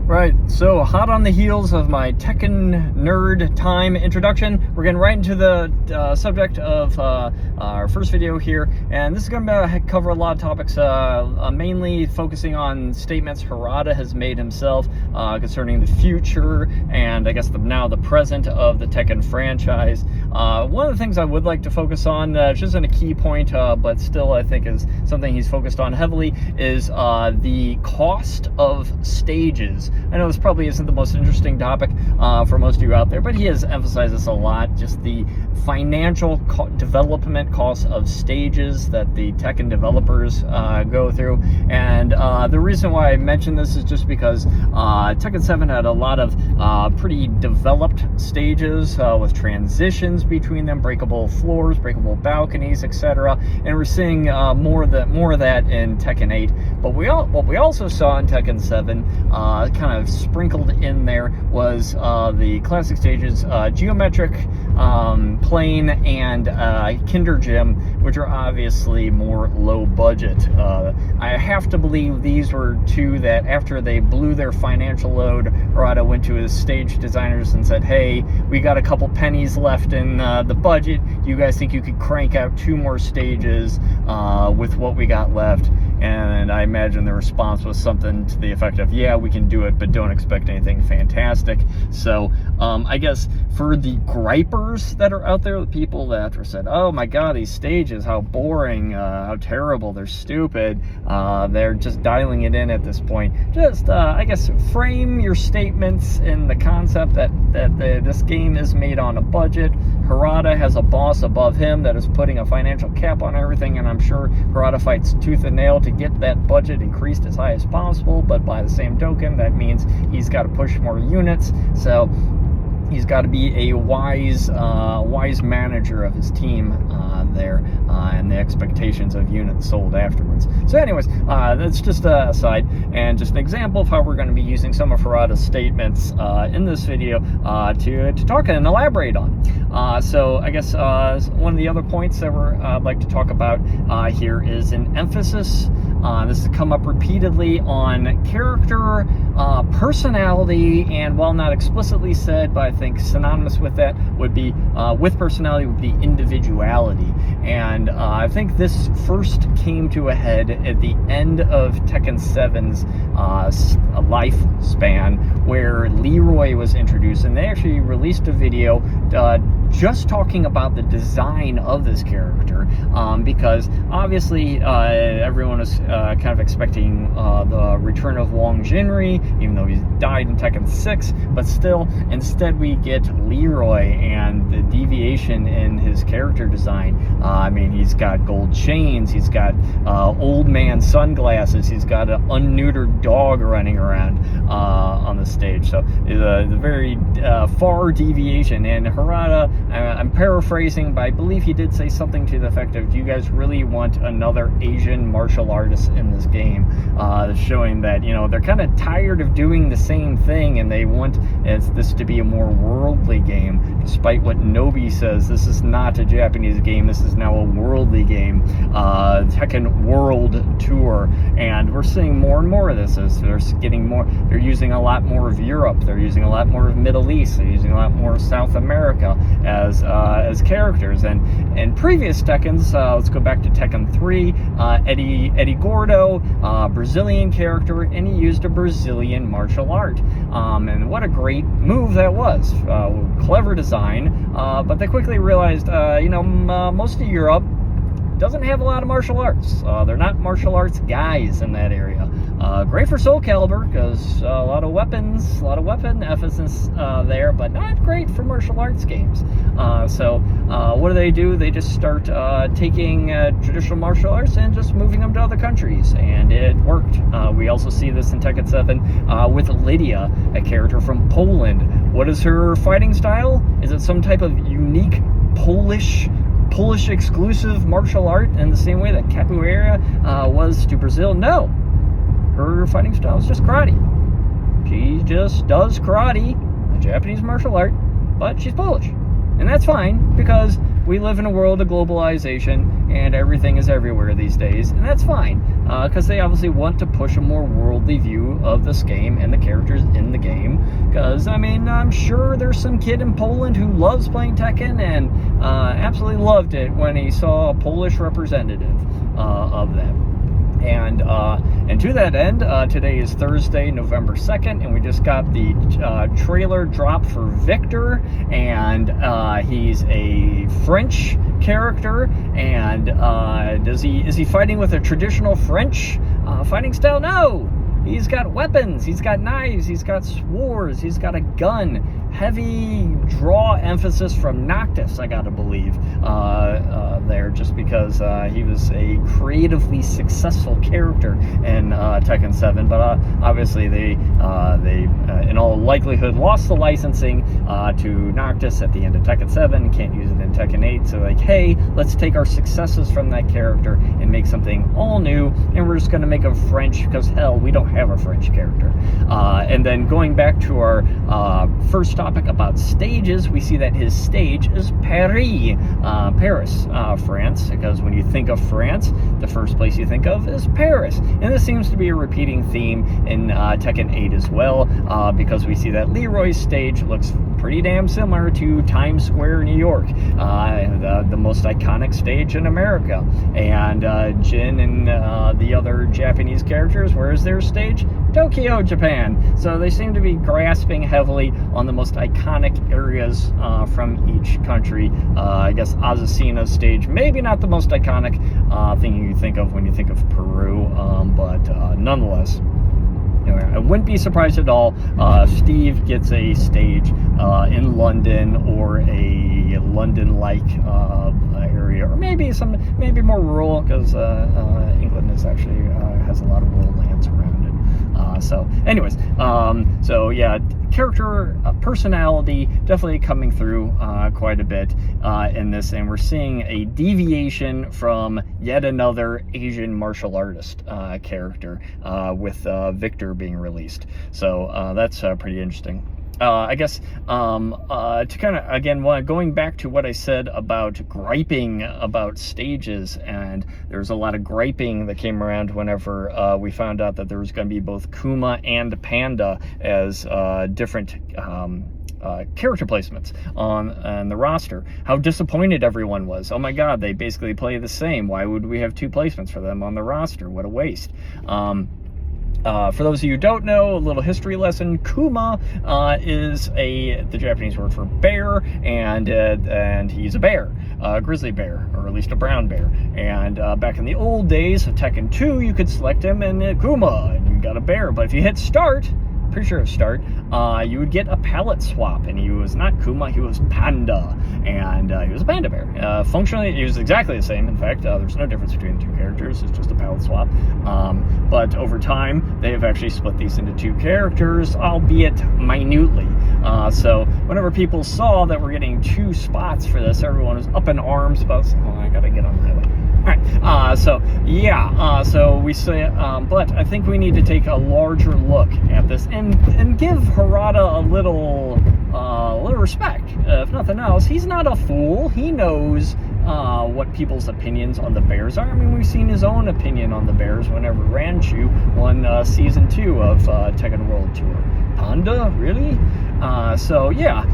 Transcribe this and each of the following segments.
Right, so hot on the heels of my Tekken nerd time introduction, we're getting right into the subject of our first video here, and this is going to cover a lot of topics, mainly focusing on statements Harada has made himself concerning the future and I guess now the present of the Tekken franchise. One of the things I would like to focus on, which isn't a key point, but still I think is something he's focused on heavily, is the cost of stages. I know this probably isn't the most interesting topic for most of you out there, but he has emphasized this a lot, just the financial development costs of stages that the Tekken developers go through. And the reason why I mention this is just because Tekken 7 had a lot of pretty developed stages with transitions between them, breakable floors, breakable balconies, etc. And we're seeing more of that in Tekken 8. But what we also saw in Tekken 7, kind of sprinkled in there, was the classic stages, Geometric Plane and Kinder Gym, which are obviously more low budget. I have to believe these were two that after they blew their financial load, Harada went to his stage designers and said, hey, we got a couple pennies left in the budget. You guys think you could crank out 2 more stages with what we got left? And I imagine the response was something to the effect of, yeah, we can do it, but don't expect anything fantastic. So I guess for the gripers that are out there, the people that are said, oh my god, these stages, how boring, how terrible, they're stupid, they're just dialing it in at this point. Just, I guess, frame your statements in the concept that this game is made on a budget. Harada has a boss above him that is putting a financial cap on everything, and I'm sure Harada fights tooth and nail to get that budget increased as high as possible, but by the same token, that means he's got to push more units, so he's got to be a wise manager of his team there, and the expectations of units sold afterwards. So anyways, that's just a aside, and just an example of how we're going to be using some of Harada's statements in this video to talk and elaborate on. So I guess one of the other points that I'd like to talk about here is an emphasis. This has come up repeatedly on character, personality, and while not explicitly said, but I think synonymous with that would be, with personality, would be individuality. And I think this first came to a head at the end of Tekken 7's lifespan, where Leroy was introduced, and they actually released a video just talking about the design of this character, because obviously everyone was kind of expecting the return of Wong Jinri, even though he's died in Tekken 6, but still, instead we get Leroy, and the deviation in his character design. I mean, he's got gold chains, he's got old man sunglasses, he's got an unneutered dog running around on the stage, so it's a very far deviation. And Harada, I'm paraphrasing, but I believe he did say something to the effect of, do you guys really want another Asian martial artist in this game? Showing that, you know, they're kind of tired of doing the same thing, and they want this to be a more worldly game, despite what Nobi says. This is not a Japanese game, this is now a worldly game, Tekken World Tour, and we're seeing more and more of this as they're getting more, they're using a lot more of Europe, they're using a lot more of Middle East, they're using a lot more of South America as characters. And in previous Tekkens, let's go back to Tekken 3, Eddie Gordo, Brazilian character, and he used a Brazilian martial art, and what a great move that was. Clever design, but they quickly realized, most of Europe doesn't have a lot of martial arts. They're not martial arts guys in that area. Great for Soul Calibur, because a lot of weapon emphasis there, but not great for martial arts games. So what do? They just start taking traditional martial arts and just moving them to other countries, and it worked. We also see this in Tekken 7 with Lydia, a character from Poland. What is her fighting style? Is it some type of unique Polish exclusive martial art in the same way that capoeira was to Brazil? No. Her fighting style is just karate. She just does karate, a Japanese martial art, but she's Polish. And that's fine, because we live in a world of globalization, and everything is everywhere these days, and that's fine, because they obviously want to push a more worldly view of this game and the characters in the game. Because, I mean, I'm sure there's some kid in Poland who loves playing Tekken and absolutely loved it when he saw a Polish representative of them. And to that end, today is Thursday, November 2nd, and we just got the trailer drop for Victor, and he's a French character, and is he fighting with a traditional French fighting style? No! He's got weapons, he's got knives, he's got swords, he's got a gun. Heavy draw emphasis from Noctis, I gotta believe, there, just because he was a creatively successful character in Tekken 7, but obviously they in all likelihood lost the licensing to Noctis at the end of Tekken 7, can't use it in Tekken 8, so like, hey, let's take our successes from that character and make something all new, and we're just gonna make him French, because hell, we don't have a French character. And then going back to our first topic about stages, we see that his stage is Paris, France, because when you think of France, the first place you think of is Paris. And this seems to be a repeating theme in Tekken 8 as well, because we see that Leroy's stage looks pretty damn similar to Times Square, New York, the most iconic stage in America. And Jin and the other Japanese characters, where is their stage? Tokyo, Japan. So they seem to be grasping heavily on the most iconic areas from each country. I guess Azucena's stage, maybe not the most iconic thing you think of when you think of Peru, but nonetheless. Anyway, I wouldn't be surprised at all if Steve gets a stage in London, or a London-like area, or maybe more rural, because England is actually has a lot of rural lands around it. So anyways, so yeah, character personality definitely coming through quite a bit in this, and we're seeing a deviation from yet another Asian martial artist character with Victor being released. So that's pretty interesting. I guess to kind of, again, going back to what I said about griping about stages, and there's a lot of griping that came around whenever we found out that there was going to be both Kuma and Panda as different character placements on the roster. How disappointed everyone was. Oh my god, they basically play the same. Why would we have two placements for them on the roster? What a waste. For those of you who don't know, a little history lesson, Kuma is the Japanese word for bear, and he's a bear, a grizzly bear, or at least a brown bear. And back in the old days of Tekken 2, you could select him in Kuma, and you got a bear. But if you hit start, pretty sure it's start, you would get a palette swap, and he was not Kuma, he was Panda, and he was a panda bear. Functionally, he was exactly the same. In fact, there's no difference between the two characters, it's just a palette swap. But over time, they have actually split these into two characters, albeit minutely. So whenever people saw that we're getting two spots for this, everyone was up in arms about, oh, I gotta get on the highway. Alright, so yeah, so we say, but I think we need to take a larger look at this and give Harada a little respect. If nothing else, he's not a fool. He knows what people's opinions on the Bears are. I mean, we've seen his own opinion on the Bears whenever Ranchu won Season 2 of Tekken World Tour. Panda? Really? So yeah,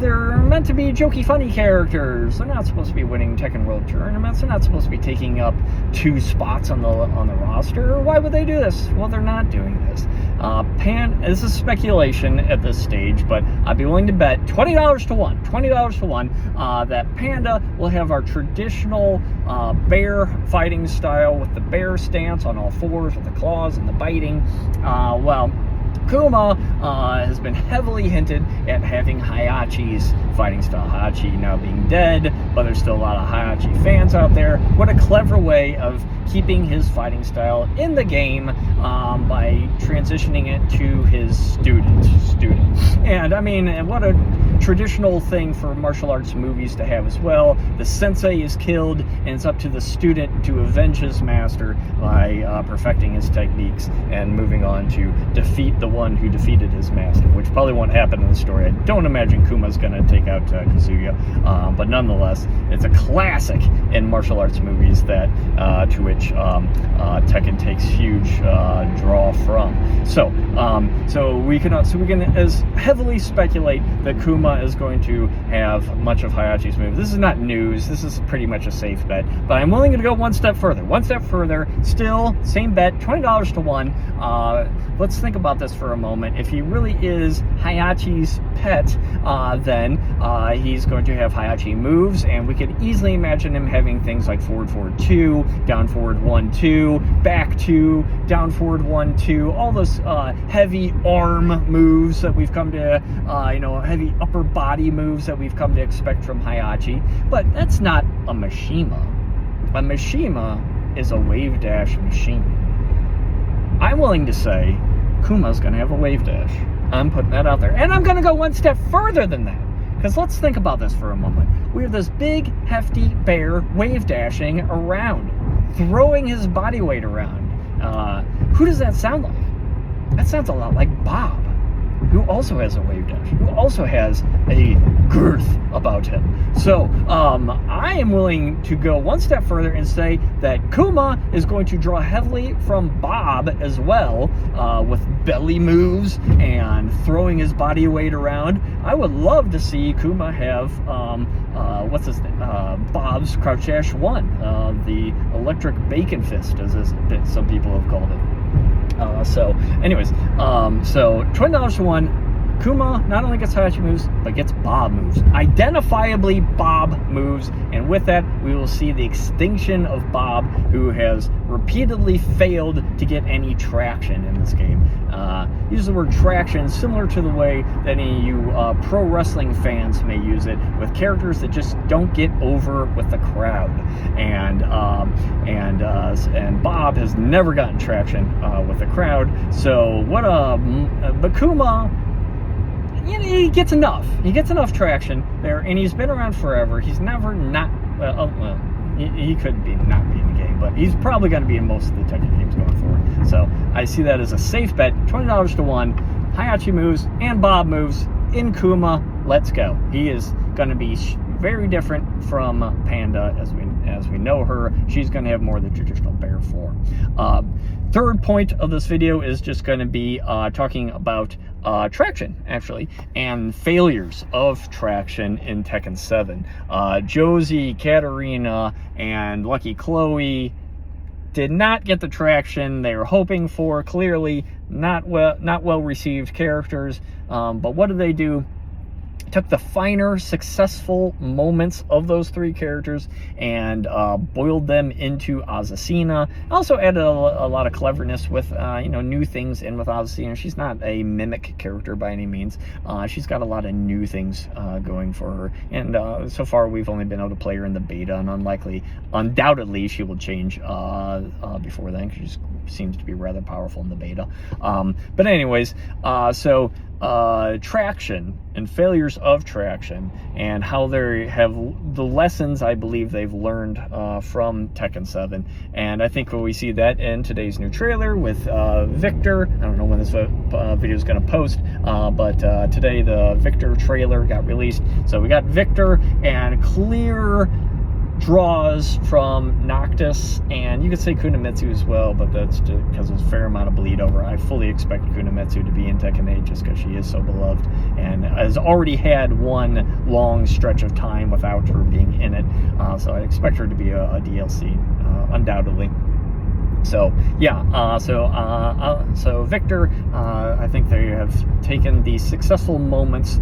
they're meant to be jokey, funny characters. They're not supposed to be winning Tekken World Tournaments. They're not supposed to be taking up two spots on the roster. Why would they do this? Well, they're not doing this. This is speculation at this stage, but I'd be willing to bet $20 to one that Panda will have our traditional bear fighting style with the bear stance on all fours with the claws and the biting. Well, Kuma has been heavily hinted at having Hayachi's fighting style. Hayachi now being dead, but there's still a lot of Hayachi fans out there. What a clever way of keeping his fighting style in the game by transitioning it to his student. And I mean, what a traditional thing for martial arts movies to have as well. The sensei is killed, and it's up to the student to avenge his master by perfecting his techniques and moving on to defeat the one who defeated his master, which probably won't happen in the story. I don't imagine Kuma's going to take out Kazuya, but nonetheless, it's a classic in martial arts movies that to which Tekken takes huge draw from. So we can as heavily speculate that Kuma is going to have much of Hayachi's moves. This is not news. This is pretty much a safe bet, but I'm willing to go one step further. Still, same bet, $20 to 1. Let's think about this for a moment. If he really is Hayachi's pet, then he's going to have Hayachi moves, and we could easily imagine him having things like forward 2, down forward 1, 2, back 2, down forward 1, 2, all those heavy arm moves that we've come to, heavy upper body moves that we've come to expect from Hayachi. But that's not a Mishima. A Mishima is a wave dash machine. I'm willing to say Kuma's going to have a wave dash. I'm putting that out there. And I'm going to go one step further than that. Because let's think about this for a moment. We have this big, hefty bear wave dashing around, throwing his body weight around. Who does that sound like? That sounds a lot like Bob, who also has a wave dash, who also has a girth about him. So I am willing to go one step further and say that Kuma is going to draw heavily from Bob as well, with belly moves and throwing his body weight around. I would love to see Kuma have what's his name? Bob's Crouch Dash 1, the electric bacon fist, as some people have called it. So $20 to 1. Kuma not only gets Hayachi moves, but gets Bob moves. Identifiably Bob moves, and with that, we will see the extinction of Bob, who has repeatedly failed to get any traction in this game. Use the word traction similar to the way that any of you pro wrestling fans may use it, with characters that just don't get over with the crowd. And Bob has never gotten traction with the crowd. So but Kuma, he gets enough. He gets enough traction there, and he's been around forever. He's never not. He could be not be in the game, but he's probably going to be in most of the Tekken games going forward. So I see that as a safe bet. $20 to 1. Hayachi moves and Bob moves in Kuma. Let's go. He is going to be very different from Panda as we know her. She's going to have more of the traditional bear form. Third point of this video is just going to be talking about traction, actually, and failures of traction in Tekken 7. Josie, Katarina, and Lucky Chloe did not get the traction they were hoping for. Clearly, not well received characters. But what did they do? Took the finer, successful moments of those three characters and boiled them into Azucena. Also added a lot of cleverness with new things in with Azucena. She's not a mimic character by any means. She's got a lot of new things going for her. And so far, we've only been able to play her in the beta, and undoubtedly, she will change before then, because she seems to be rather powerful in the beta. But anyways, traction and failures of traction, and how they have the lessons I believe they've learned from Tekken 7. And I think we see that in today's new trailer with Victor. I don't know when this video is going to post, but today the Victor trailer got released. So we got Victor and clear draws from Noctis, and you could say Kunimitsu as well, but that's just because there's a fair amount of bleed over. I fully expect Kunimitsu to be in Tekken 8 just because she is so beloved and has already had one long stretch of time without her being in it. So I expect her to be a DLC, undoubtedly. So yeah, so Victor, I think they have taken the successful moments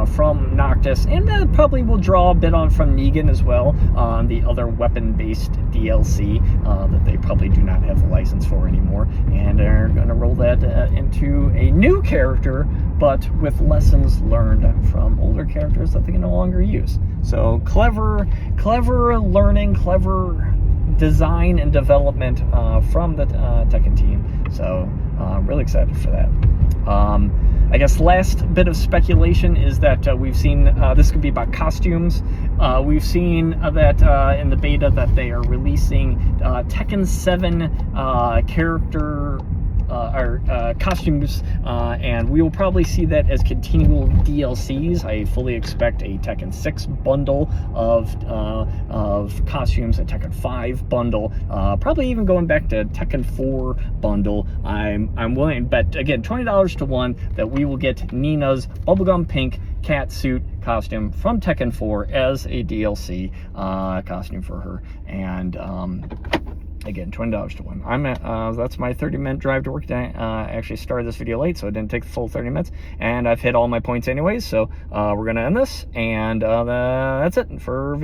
from Noctis, and probably will draw a bit on from Negan as well, on the other weapon-based DLC that they probably do not have the license for anymore, and they're going to roll that into a new character, but with lessons learned from older characters that they can no longer use. So clever learning, clever design and development from the Tekken team. So I'm really excited for that. I guess last bit of speculation is that we've seen, this could be about costumes. We've seen that in the beta that they are releasing Tekken 7 character costumes, and we will probably see that as continual DLCs. I fully expect a Tekken 6 bundle of costumes, a Tekken 5 bundle, probably even going back to Tekken 4 bundle. I'm willing to bet, again, $20 to 1 that we will get Nina's bubblegum pink cat suit costume from Tekken 4 as a DLC costume for her. And again, $20 to 1. I'm at, that's my 30-minute drive to work today. I actually started this video late, so it didn't take the full 30 minutes, and I've hit all my points anyways, so we're gonna end this, and that's it for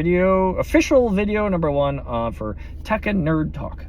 official video number 1 for Tekken Nerd Talk.